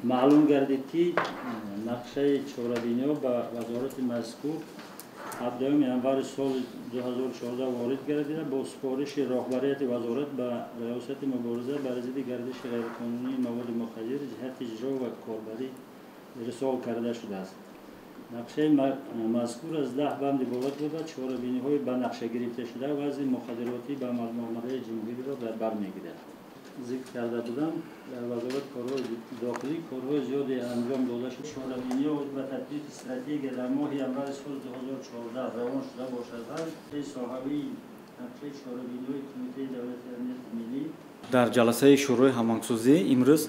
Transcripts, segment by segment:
معلوم گردید که نقشه چهاربینی با وزارت مذکور 7 ینور سال 2014 وارد گردیده با سفارش راهبریت وزارت به ریاست مبارزه بر ضد گردش غیرقانونی مواد مخدر جهت اجرا و کاربری ارسال کرده شده است. نقشه مذکور از 10 بند عبارت بوده. چهاربینی‌های به نقشه گرفته شده وضع مخدراتی به معامله جمهوری را در بر می‌گیرد. ذکر کرده بودم در وزارت کارهای داخلی کارهای زیادی انجام داده شد. چهاربینی‌ها و تطبیق استراتژی در ماه ینور سال 2014 روان شده باشد. هر صاحبی نقشه چهاربینی‌های کمیته دولتی امنیت ملی در جلسه شروع هماهنگسازی امروز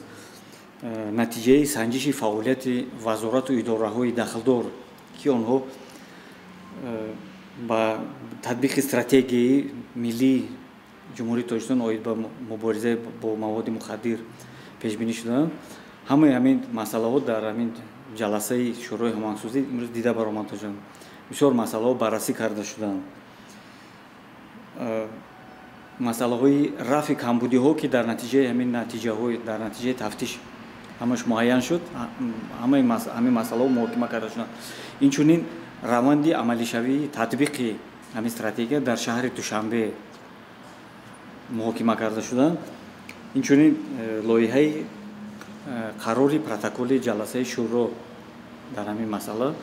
نتیجه سنجش فعالیت وزارت و اداره‌های داخلدار که آنها با تطبیق استراتژی ملی جمهوری تاجیکستان اوید به مبارزه با مواد مخدر پیش بینی شدند. همه همین مسائل در همین جلسه شروع هماهنگسازی امروز دیده برآمد شدند. بسیار مسائل بررسی کرده شدند. مسائل رفع کمبودی‌ها که در نتیجه همین نتیجه‌های در نتیجه تفتیش همش معین شد، همین مسائل محاکمه کرده شدند. اینچنین روند عملی شوی تطبیق همین استراتژی در شهر دوشنبه محاکمه کرده شدند. اینچنین لایحه قراری پروتکل جلسه شورا در همین مسئله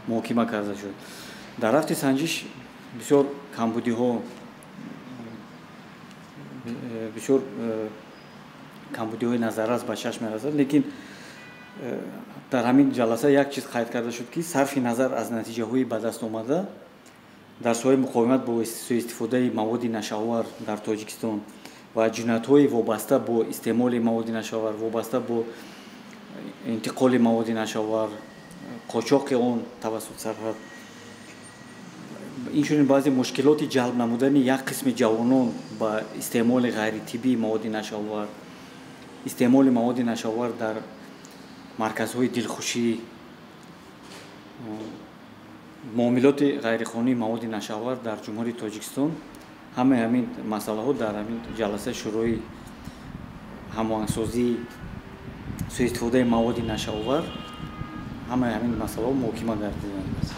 محاکمه کرده شد. در رفت سنجش بسیار کمبودی‌ها بسیار کمبودی‌های نظررس به چشم می‌رسد، لیکن در همین جلسه یک چیز قید کرده شد که صرف نظر از نتیجه‌های به دست آمده در سوی مقاومت با سوء استفاده مواد نشاور در تاجیکستان و جنایت‌های وابسته با استعمال مواد نشاور، وابسته با انتقال مواد نشاور، قاچاق آن توسط سرحد، اینچنین بعضی مشکلات جلب نمودن یک قسم جوانان با استعمال غیر طبی مواد نشاور، استعمال مواد نشاور در مرکزهای دلخوشی، معاملات غیرقانونی مواد نشاور در جمهوری تاجیکستان، همین مسائل ها در همین جلسه شروع هماهنگسازی سوء استفاده مواد نشاور همین مسائل ها محاکمه گردیدند.